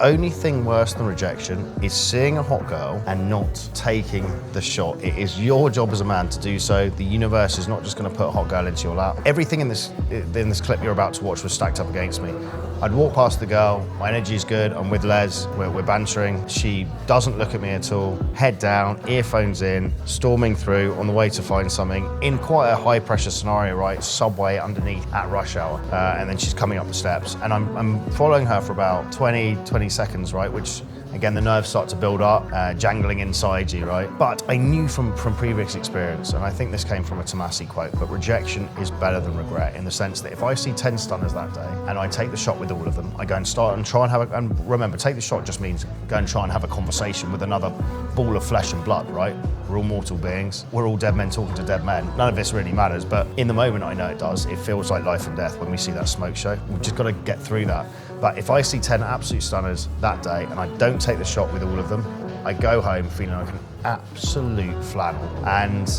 only thing worse than rejection is seeing a hot girl and not taking the shot. It is your job as a man to do so. The universe is not just going to put a hot girl into your lap. Everything in this clip you're about to watch was stacked up against me. I'd walk past the girl, my energy's good, I'm with Les, we're bantering. She doesn't look at me at all, head down, earphones in, storming through on the way to find something in quite a high pressure scenario, right? Subway underneath at rush hour. And then she's coming up the steps and I'm following her for about 20 seconds, right? Which again, the nerves start to build up, jangling inside you, right? But I knew from previous experience, and I think this came from a Tomasi quote, but rejection is better than regret in the sense that if I see 10 stunners that day and I take the shot with all of them, I go and start and try and have and remember, take the shot just means go and try and have a conversation with another ball of flesh and blood, right? We're all mortal beings. We're all dead men talking to dead men. None of this really matters, but in the moment I know it does. It feels like life and death when we see that smoke show. We've just got to get through that. But if I see 10 absolute stunners that day and I don't take the shot with all of them, I go home feeling like an absolute flannel. And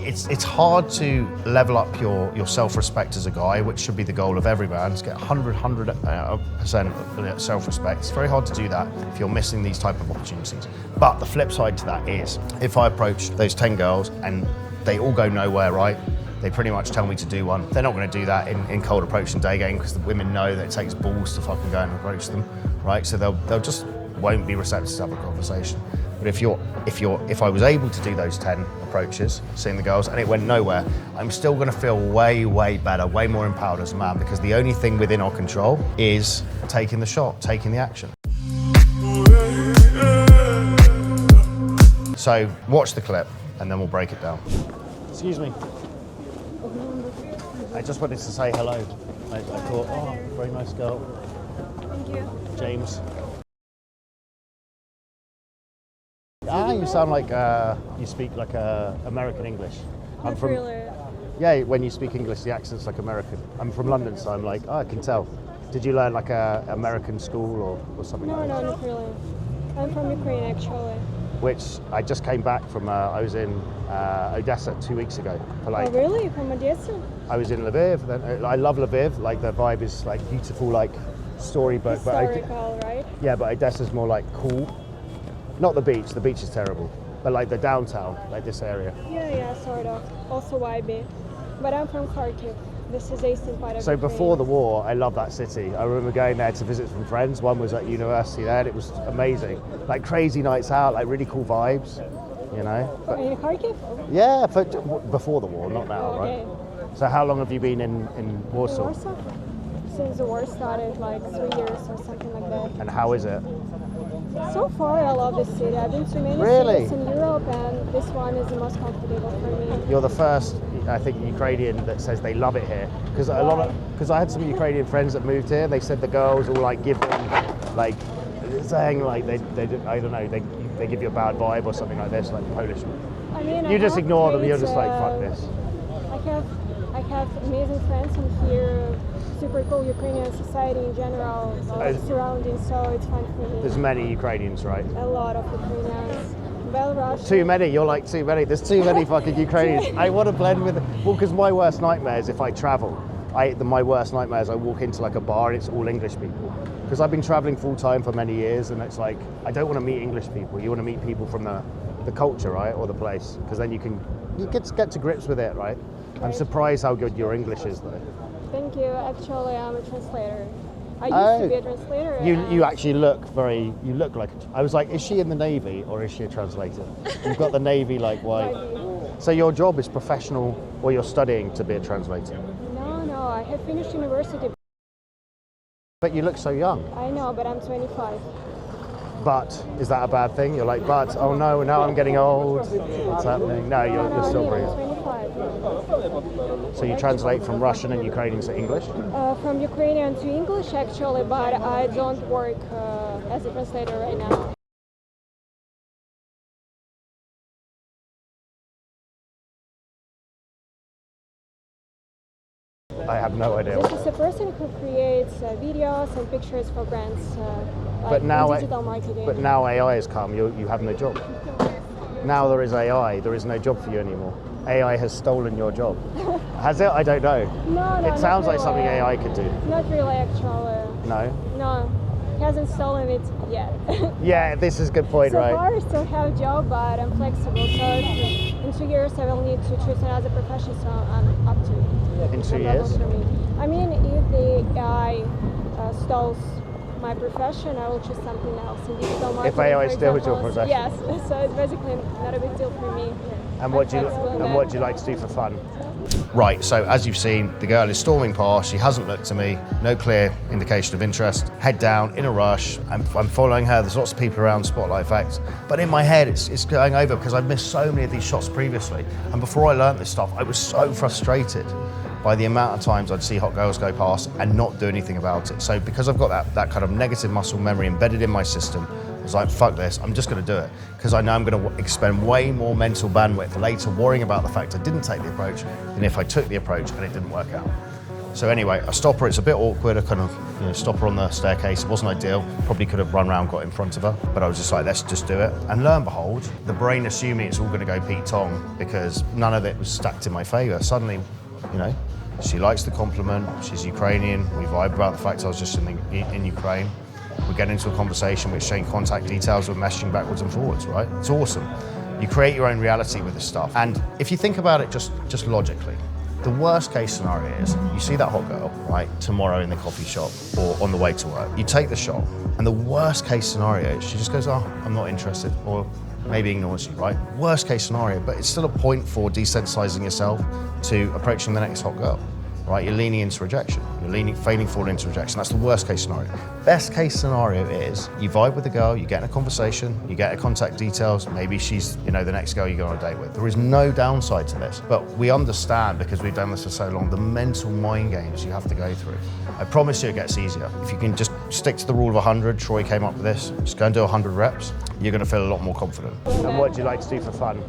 it's hard to level up your self-respect as a guy, which should be the goal of every man, to get 100% self-respect. It's very hard to do that if you're missing these type of opportunities. But the flip side to that is, if I approach those 10 girls and they all go nowhere, right? They pretty much tell me to do one. They're not going to do that in cold approach and day game because the women know that it takes balls to fucking go and approach them, right? So they'll just won't be receptive to have a conversation. But if I was able to do those 10 approaches, seeing the girls, and it went nowhere, I'm still going to feel way better, way more empowered as a man because the only thing within our control is taking the shot, taking the action. So watch the clip and then we'll break it down. Excuse me. I just wanted to say hello. I thought, oh, very nice girl. Thank you. James. You sound like you speak like American English. Not really. Yeah, when you speak English, the accent's like American. I'm from London, so I'm like, oh, I can tell. Did you learn like a American school or something like that? No, not really. I'm from Ukraine, actually. Which I just came back from, I was in Odessa 2 weeks ago. For like, oh, really? From Odessa? I was in Lviv. Then, I love Lviv. Like the vibe is like beautiful, like storybook. Historical, right? Yeah, but Odessa's more like cool. Not the beach. The beach is terrible. But like the downtown, like this area. Yeah, sort of. Also vibey. But I'm from Kharkiv. This is eastern part of So Ukraine. before the war, I loved that city. I remember going there to visit some friends. One was at university there, and it was amazing. Like crazy nights out, like really cool vibes, you know. But, in Kharkiv? yeah, but before the war, not now, Okay. right? So how long have you been in Warsaw? In Warsaw? Since the war started, like 3 years or something like that. And how is it? So far, I love this city. I've been to many cities in Europe, and this one is the most comfortable for me. You're the first, I think, Ukrainian that says they love it here. Because I had some Ukrainian friends that moved here. They said the girls all like give them, like, saying like they I don't know, they give you a bad vibe or something like this, like Polish. I mean, you just ignore them. You're just like, fuck this. I have amazing friends in here. Super cool Ukrainian society in general, surroundings, so it's fun for me. There's many Ukrainians, right? A lot of Ukrainians. Belarus. Too many, you're like too many. There's too many fucking Ukrainians. I want to blend with, well, because my worst nightmare is if I travel. My worst nightmare is I walk into like a bar and it's all English people. Because I've been traveling full time for many years and it's like, I don't want to meet English people. You want to meet people from the culture, right? Or the place. Because then you get to grips with it, right? I'm surprised how good your English is though. Thank you. Actually, I'm a translator. I used to be a translator. You actually look like, I was like, is she in the Navy or is she a translator? You've got the Navy like white. So your job is professional or you're studying to be a translator? No, I have finished university. But you look so young. I know, but I'm 25. But is that a bad thing? You're like, but, oh no, now I'm getting old. What's happening? No, you're still brilliant. I'm 25. So you translate from Russian and Ukrainian to English? From Ukrainian to English actually, but I don't work as a translator right now. I have no idea. This is a person who creates videos and pictures for brands digital marketing. But now AI has come, you have no job. Now there is AI, there is no job for you anymore. AI has stolen your job. Has it? I don't know. No, it sounds like really. something AI could do. Not really, actually. No? No. hasn't stolen it yet. Yeah, this is a good point, So right? far, I still have a job, but I'm flexible. So in 2 years, I will need to choose another profession. So I'm up to it. In 2 No years? problem for me. I mean, if the AI steals my profession, I will choose something else. In digital marketing, AI for steals your example, profession? yes. So it's basically not a big deal for me. And what do you like to do for fun? Right, so as you've seen, the girl is storming past, she hasn't looked to me, no clear indication of interest, head down, in a rush, I'm following her, there's lots of people around, spotlight effect, but in my head it's going over because I've missed so many of these shots previously, and before I learned this stuff, I was so frustrated by the amount of times I'd see hot girls go past and not do anything about it. So because I've got that kind of negative muscle memory embedded in my system, I was like, fuck this, I'm just gonna do it. Because I know I'm gonna expend way more mental bandwidth later worrying about the fact I didn't take the approach than if I took the approach and it didn't work out. So anyway, I stop her, it's a bit awkward, I kind of stop her on the staircase, it wasn't ideal, probably could have run around, got in front of her, but I was just like, let's just do it. And lo and behold, the brain assuming it's all gonna go Pete Tong because none of it was stacked in my favor. Suddenly, she likes the compliment, she's Ukrainian, we vibe about the fact I was just in Ukraine. We get into a conversation, we exchange contact details, we're messaging backwards and forwards, right? It's awesome. You create your own reality with this stuff. And if you think about it just logically, the worst case scenario is you see that hot girl, right, tomorrow in the coffee shop or on the way to work. You take the shot, and the worst case scenario is she just goes, oh, I'm not interested, or maybe ignores you, right? Worst case scenario, but it's still a point for desensitizing yourself to approaching the next hot girl. Right, you're leaning into rejection. You're failing forward into rejection. That's the worst case scenario. Best case scenario is you vibe with the girl, you get in a conversation, you get her contact details, maybe she's, the next girl you go on a date with. There is no downside to this, but we understand, because we've done this for so long, the mental mind games you have to go through. I promise you it gets easier. If you can just stick to the rule of 100, Troy came up with this, just go and do 100 reps, you're gonna feel a lot more confident. And what do you like to do for fun?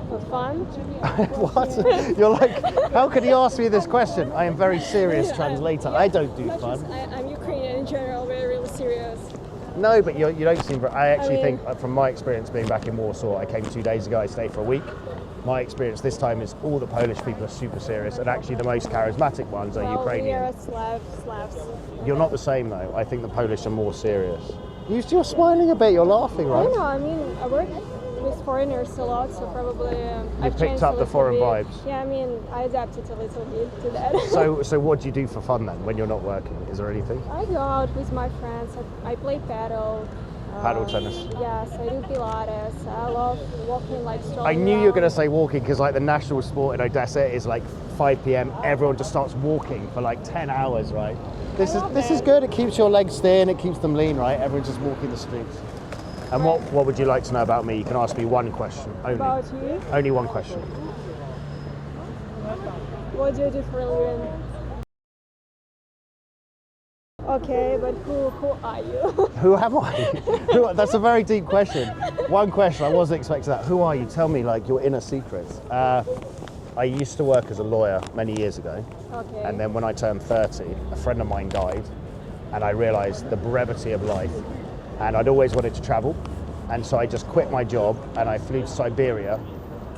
For fun? What? You're like, how could he ask me this question? I am very serious translator. I don't do fun. I'm Ukrainian in general, we're really serious. No, but you don't seem. I actually think, from my experience being back in Warsaw, I came 2 days ago. I stayed for a week. My experience this time is all the Polish people are super serious, and actually the most charismatic ones are Ukrainian. We are Slavs. You're not the same though. I think the Polish are more serious. You're smiling a bit. You're laughing, right? I know. I mean, I work with foreigners a lot, so probably I've picked up the foreign vibes. Yeah, I mean, I adapted a little bit to that. So what do you do for fun then when you're not working? Is there anything? I go out with my friends. I play paddle. Paddle tennis. Yes, I do Pilates. I love walking, like strolling I knew around. you were going to say walking because like the national sport in Odessa is like 5 p.m. Everyone just starts walking for like 10 hours, right? This is good. It keeps your legs thin. It keeps them lean, right? Everyone's just walking the streets. And what would you like to know about me? You can ask me one question only. About you? Only one question. What do you do for a living? Okay, but who are you? Who am I? That's a very deep question. One question, I wasn't expecting that. Who are you? Tell me like your inner secrets. I used to work as a lawyer many years ago. Okay. And then when I turned 30, a friend of mine died, and I realized the brevity of life. And I'd always wanted to travel. And so I just quit my job and I flew to Siberia,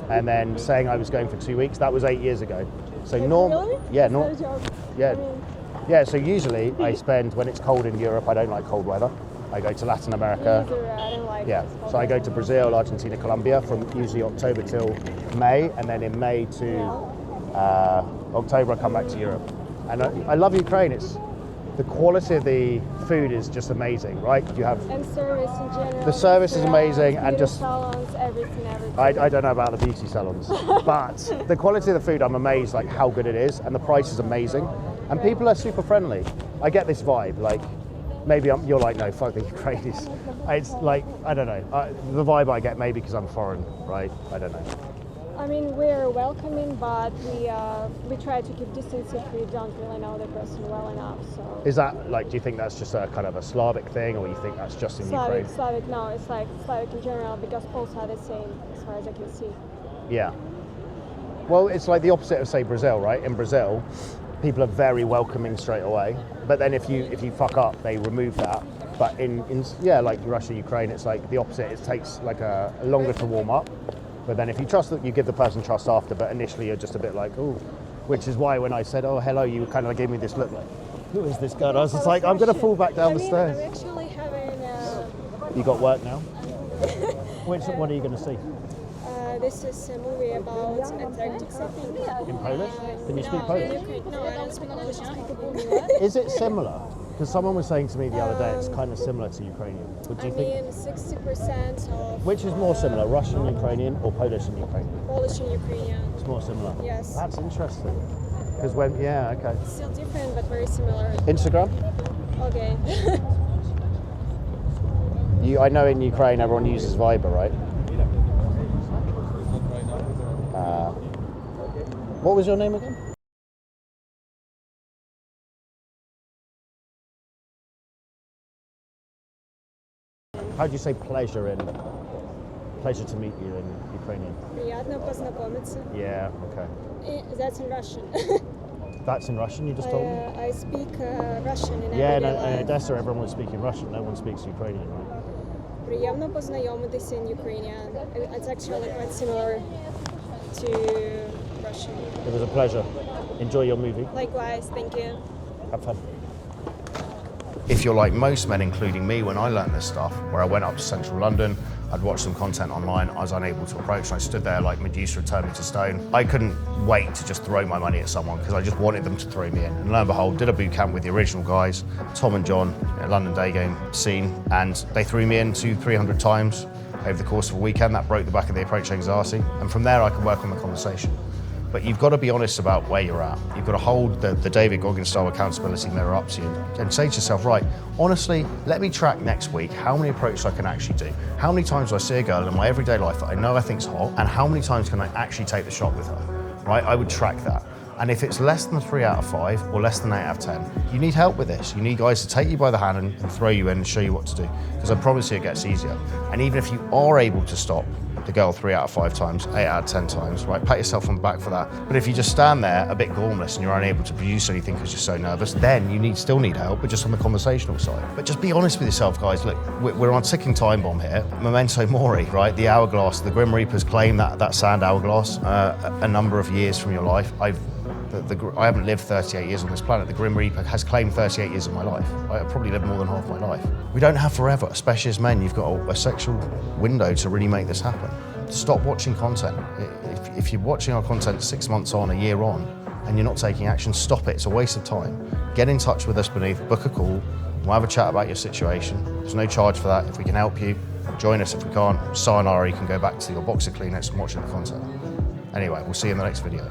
and then saying I was going for 2 weeks. That was 8 years ago. So Really? Yeah, Is that a joke? Yeah. I mean, Yeah, so usually I spend, when it's cold in Europe, I don't like cold weather. I go to Latin America. either, I don't like Yeah, this so I go to Brazil, Argentina, Colombia from usually October till May, and then in May to October I come back to Europe. And I love Ukraine. It's the quality of the food is just amazing, right? You have and service in general. The service is amazing, and beauty just- salons, everything. I don't know about the beauty salons, but the quality of the food, I'm amazed like how good it is, and the price is amazing, and people are super friendly. I get this vibe, like maybe you're like, no, fuck the Ukrainians. It's like, I don't know, the vibe I get maybe because I'm foreign, right? I don't know. I mean, we're welcoming, but we try to keep distance if we don't really know the person well enough. So Is that like, do you think that's just a kind of a Slavic thing, or you think that's just in Ukraine? Slavic, no, it's like Slavic in general, because Poles are the same as far as I can see. Yeah. Well, it's like the opposite of, say, Brazil, right? In Brazil, people are very welcoming straight away, but then if you fuck up, they remove that. But in like Russia, Ukraine, it's like the opposite. It takes like a longer to warm up, but then if you trust that, you give the person trust after. But initially, you're just a bit like, ooh, which is why when I said, oh, hello, you kind of gave me this look like, who is this girl? I was just like, I'm going to fall back down the stairs. I'm actually You got work now? What are you going to see? This is a movie about Antarctic, I think. In Polish? Can you speak Polish? No, I don't speak Polish. I speak Ukrainian. Is it similar? Because someone was saying to me the other day it's kind of similar to Ukrainian. What do you think? 60% of Which is more similar, Russian Ukrainian or Polish and Ukrainian? Polish and Ukrainian. It's more similar. Yes. That's interesting. Because okay. Still different, but very similar. Instagram? Okay. I know in Ukraine everyone uses Viber, right? What was your name again? How do you say pleasure to meet you in Ukrainian? Приятно познакомиться. Yeah, okay. That's in Russian. That's in Russian, you just told me? I speak Russian in Yeah, everyday in life. Odessa everyone was speaking Russian, no one speaks Ukrainian, right? Приємно познайомитися in Ukrainian. It's actually quite similar to Russian. It was a pleasure. Enjoy your movie. Likewise, thank you. Have fun. If you're like most men, including me, when I learned this stuff, where I went up to central London, I'd watched some content online, I was unable to approach, and I stood there like Medusa had turned me to stone. I couldn't wait to just throw my money at someone because I just wanted them to throw me in. And lo and behold, did a boot camp with the original guys, Tom and John, at London Day Game scene, and they threw me in 200-300 times over the course of a weekend. That broke the back of the approach anxiety. And from there, I could work on the conversation. But you've got to be honest about where you're at. You've got to hold the David Goggins style accountability mirror up to you and say to yourself, right, honestly, let me track next week how many approaches I can actually do. How many times do I see a girl in my everyday life that I know I think's hot, and how many times can I actually take the shot with her, right? I would track that. And if it's less than 3 out of 5 or less than 8 out of 10, you need help with this. You need guys to take you by the hand and throw you in and show you what to do. Because I promise you it gets easier. And even if you are able to stop the girl 3 out of 5 times, 8 out of 10 times, right? Pat yourself on the back for that. But if you just stand there a bit gormless and you're unable to produce anything because you're so nervous, then you still need help, but just on the conversational side. But just be honest with yourself, guys. Look, we're on a ticking time bomb here. Memento mori, right? The hourglass, the Grim Reapers claim that sand hourglass a number of years from your life. I haven't lived 38 years on this planet. The Grim Reaper has claimed 38 years of my life. I've probably lived more than half my life. We don't have forever, especially as men. You've got a sexual window to really make this happen. Stop watching content. If you're watching our content 6 months on, a year on, and you're not taking action, stop it. It's a waste of time. Get in touch with us beneath, book a call, we'll have a chat about your situation. There's no charge for that. If we can help you, join us. If we can't, sayonara, you can go back to your box of Kleenex and watch the content. Anyway, we'll see you in the next video.